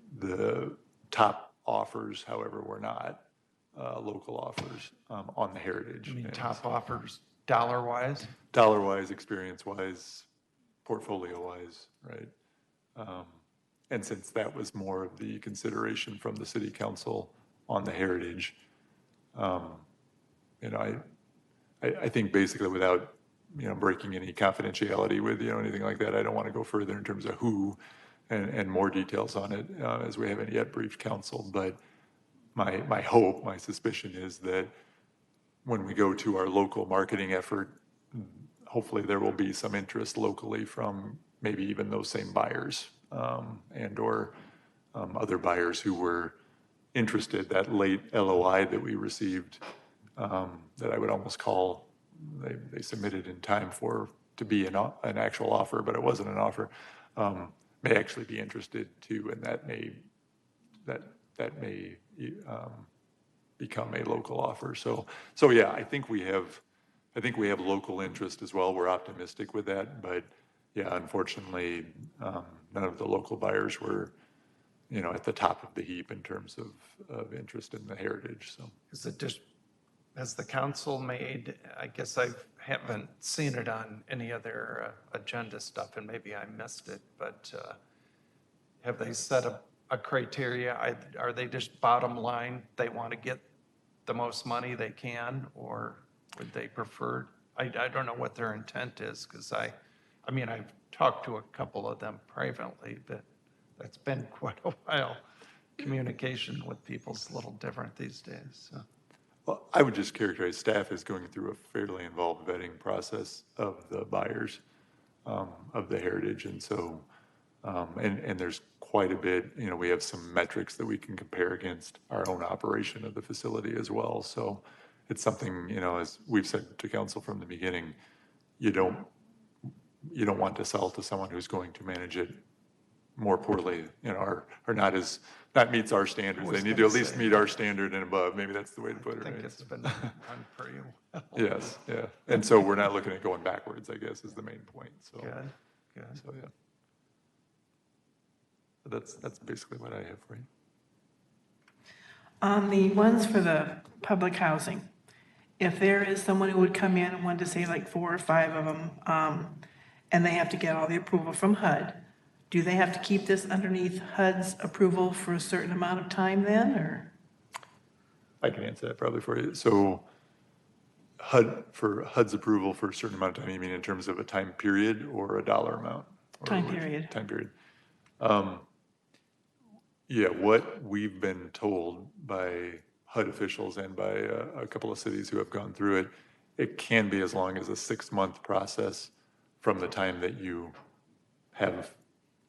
top offers, however, were not local offers on the heritage. You mean top offers dollar-wise? Dollar-wise, experience-wise, portfolio-wise, right? And since that was more of the consideration from the city council on the heritage, you know, I think basically without, you know, breaking any confidentiality with, you know, anything like that, I don't want to go further in terms of who and more details on it, as we haven't yet briefed council. But my hope, my suspicion is that when we go to our local marketing effort, hopefully there will be some interest locally from maybe even those same buyers, and or other buyers who were interested. That late LOI that we received, that I would almost call, they submitted in time to be an actual offer, but it wasn't an offer, may actually be interested too, and that may become a local offer. So yeah, I think we have local interest as well. We're optimistic with that, but yeah, unfortunately, none of the local buyers were, you know, at the top of the heap in terms of interest in the heritage. So Is it just, has the council made, I guess I haven't seen it on any other agenda stuff, and maybe I missed it, but have they set a criteria? Are they just bottom line, they want to get the most money they can, or would they prefer? I don't know what their intent is, because I mean, I've talked to a couple of them privately, but that's been quite a while. Communication with people's a little different these days, so. well, I would just characterize staff as going through a fairly involved vetting process of the buyers of the heritage. And so, and there's quite a bit, you know, we have some metrics that we can compare against our own operation of the facility as well. So it's something, you know, as we've said to council from the beginning, you don't want to sell to someone who's going to manage it more poorly, you know, or not meets our standards. They need to at least meet our standard and above. Maybe that's the way to put it. I think Right? it's been run pretty well. Yes, yeah. And so we're not looking at going backwards, I guess, is the main point. So, Good, good. so yeah. That's basically what I have for you. On the ones for the public housing, if there is someone who would come in and want to say like 4 or 5 of them, and they have to get all the approval from HUD, do they have to keep this underneath HUD's approval for a certain amount of time then, or? I can answer that probably for you. So for HUD's approval for a certain amount of time, you mean in terms of a time period or a dollar amount? Or Time period. Time period. Yeah, what we've been told by HUD officials and by a couple of cities who have gone through it, it can be as long as a 6-month process from the time that you have,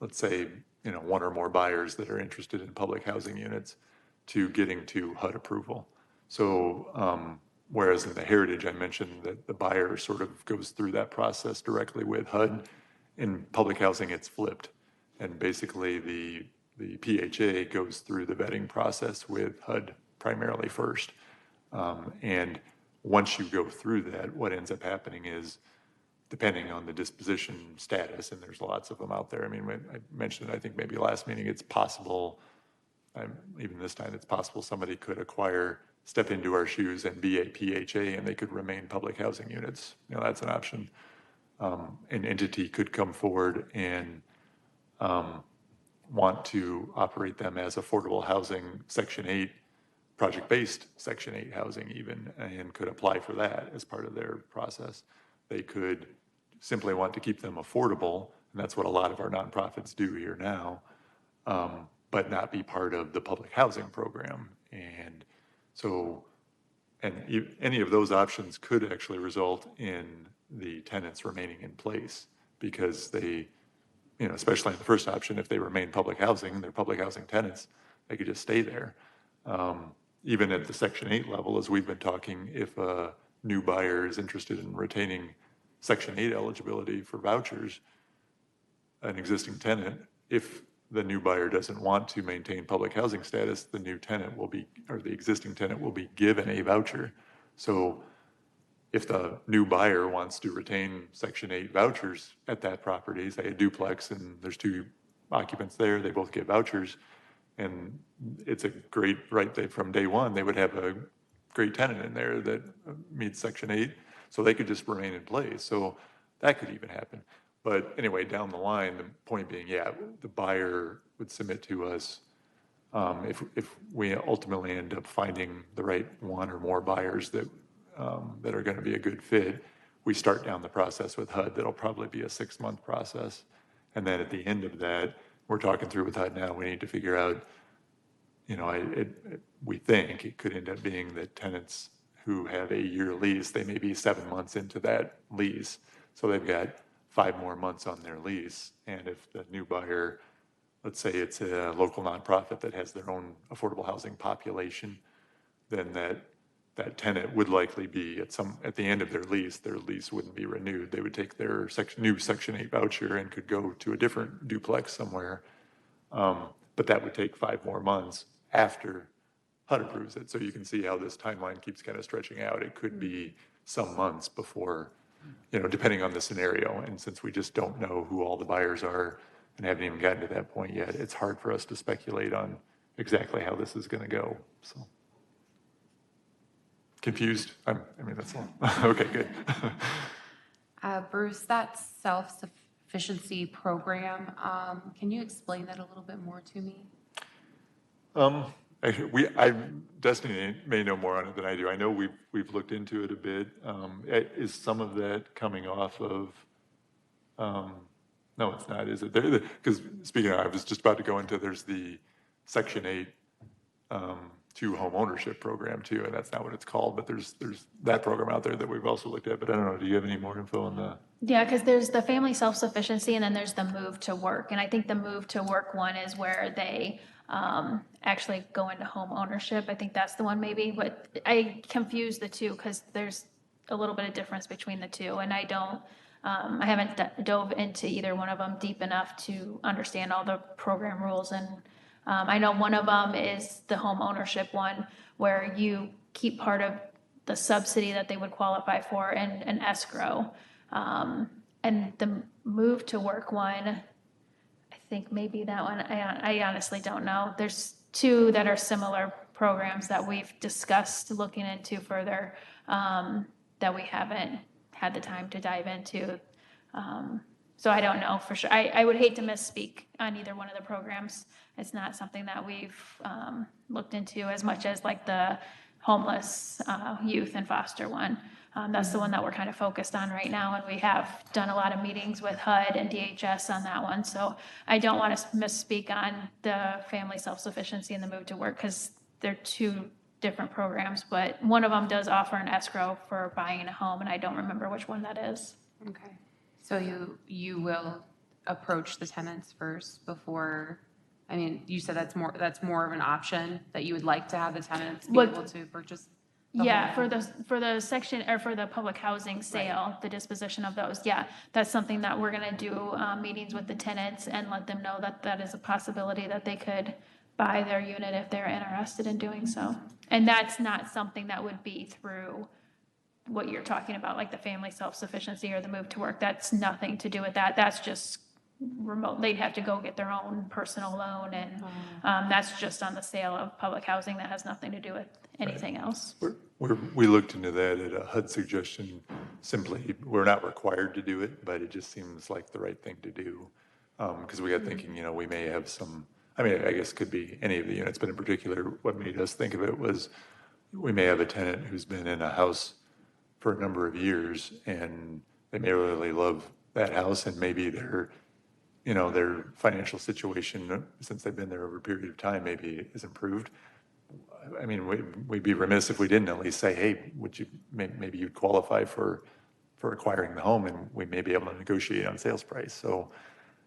let's say, one or more buyers that are interested in public housing units to getting to HUD approval. So, whereas in the Heritage, I mentioned that the buyer sort of goes through that process directly with HUD. In public housing, it's flipped. And basically, the PHA goes through the vetting process with HUD primarily first. And once you go through that, what ends up happening is, depending on the disposition status, and there's lots of them out there. I mean, I mentioned it, I think maybe last meeting, it's possible, even this time, it's possible somebody could step into our shoes and be a PHA, and they could remain public housing units. That's an option. An entity could come forward and want to operate them as affordable housing, Section 8, project-based Section 8 housing even, and could apply for that as part of their process. They could simply want to keep them affordable, and that's what a lot of our nonprofits do here now, but not be part of the public housing program. And so, any of those options could actually result in the tenants remaining in place, because they, especially in the first option, if they remain public housing, they're public housing tenants, they could just stay there. Even at the Section 8 level, as we've been talking, if a new buyer is interested in retaining Section 8 eligibility for vouchers, an existing tenant, if the new buyer doesn't want to maintain public housing status, the new tenant will be, or the existing tenant will be given a voucher. So if the new buyer wants to retain Section 8 vouchers at that property, say a duplex, and there's 2 occupants there, they both get vouchers, and it's a great, from day one, they would have a great tenant in there that meets Section 8, so they could just remain in place. So that could even happen. But anyway, down the line, the point being, yeah, the buyer would submit to us, if we ultimately end up finding the right one or more buyers that are going to be a good fit, we start down the process with HUD. That'll probably be a 6-month process. And then at the end of that, we're talking through with HUD now, we need to figure out, we think it could end up being that tenants who have a year lease, they may be 7 months into that lease. So they've got 5 more months on their lease. And if the new buyer, let's say it's a local nonprofit that has their own affordable housing population, then that tenant would likely be at the end of their lease wouldn't be renewed. They would take their new Section 8 voucher and could go to a different duplex somewhere. But that would take 5 more months after HUD approves it. So you can see how this timeline keeps kind of stretching out. It could be some months before, depending on the scenario. And since we just don't know who all the buyers are and haven't even gotten to that point yet, it's hard for us to speculate on exactly how this is going to go. So. Confused? That's all. Okay, good. Bruce, that self-sufficiency program, can you explain that a little bit more to me? Destiny may know more on it than I do. I know we've looked into it a bit. Is some of that coming off of? No, it's not. Is it? Because speaking of, I was just about to go into. There's the Section 8 to home ownership program too, and that's not what it's called. But there's that program out there that we've also looked at. But I don't know. Do you have any more info on that? Yeah, because there's the family self-sufficiency and then there's the move to work. And I think the move to work one is where they actually go into home ownership. I think that's the one maybe, but I confuse the two because there's a little bit of difference between the two. And I haven't dove into either one of them deep enough to understand all the program rules. And I know one of them is the home ownership one where you keep part of the subsidy that they would qualify for in an escrow. And the move to work one, I think maybe that one, I honestly don't know. There's 2 that are similar programs that we've discussed looking into further that we haven't had the time to dive into. So I don't know for sure. I would hate to misspeak on either one of the programs. It's not something that we've looked into as much as like the homeless youth and foster one. That's the one that we're kind of focused on right now, and we have done a lot of meetings with HUD and DHS on that one. So I don't want to misspeak on the family self-sufficiency and the move to work, because they're two different programs, but one of them does offer an escrow for buying a home, and I don't remember which one that is. Okay. So you will approach the tenants first before, I mean, you said that's more of an option, that you would like to have the tenants be What- able to purchase? the Yeah, home? for the section, or for the public housing sale, the disposition of those, yeah, that's something that we're gonna do, meetings with the tenants and let them know that that is a possibility, that they could buy their unit if they're interested in doing so. And that's not something that would be through what you're talking about, like the family self-sufficiency or the move to work. That's nothing to do with that. That's just remote. They'd have to go get their own personal loan, and that's just on the sale of public housing. That has nothing to do with anything else. We looked into that at a HUD suggestion. Simply, we're not required to do it, but it just seems like the right thing to do. Because we got thinking, we may have some, I mean, I guess it could be any of the units, but in particular, what made us think of it was we may have a tenant who's been in a house for a number of years, and they may really love that house, and maybe their financial situation, since they've been there over a period of time, maybe is improved. I mean, we'd be remiss if we didn't at least say, hey, maybe you'd qualify for acquiring the home, and we may be able to negotiate on sales price. So,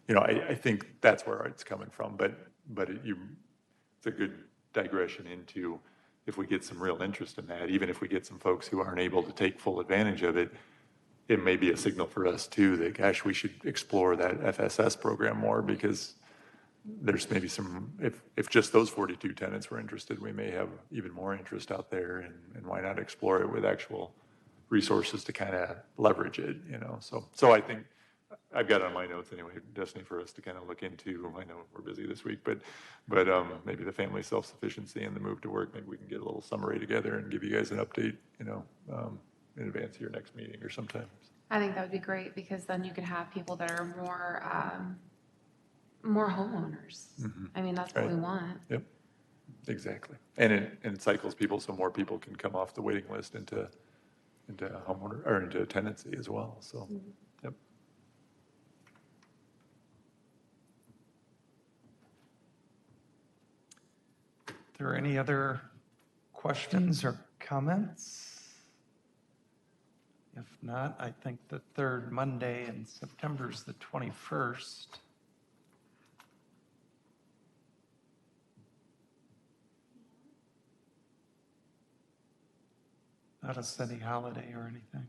I think that's where it's coming from, but it's a good digression into, if we get some real interest in that, even if we get some folks who aren't able to take full advantage of it, it may be a signal for us too, that, gosh, we should explore that FSS program more, because there's maybe some, if just those 42 tenants were interested, we may have even more interest out there, and why not explore it with actual resources to kind of leverage it, So I think, I've got it on my notes anyway, Destiny, for us to kind of look into. I know we're busy this week, but maybe the family self-sufficiency and the move to work, maybe we can get a little summary together and give you guys an update, in advance of your next meeting or sometime. I think that would be great, because then you could have people that are more homeowners. I mean, that's what we Right. want. Yep, exactly. And it cycles people, so more people can come off the waiting list into homeowner, or into tenancy as well, so, yep. Are there any other questions or comments? If not, I think the third Monday in September is the 21st. Not a city holiday or anything.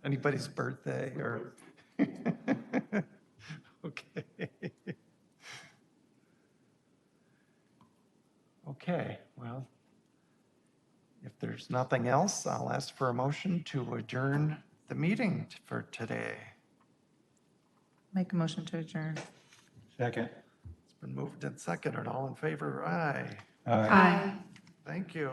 Anybody's birthday or? Okay. Okay, well, if there's nothing else, I'll ask for a motion to adjourn the meeting for today. Make a motion to adjourn. Second. It's been moved and seconded. All in favor? Aye. Aye. Thank you.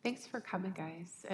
Thanks for coming, guys.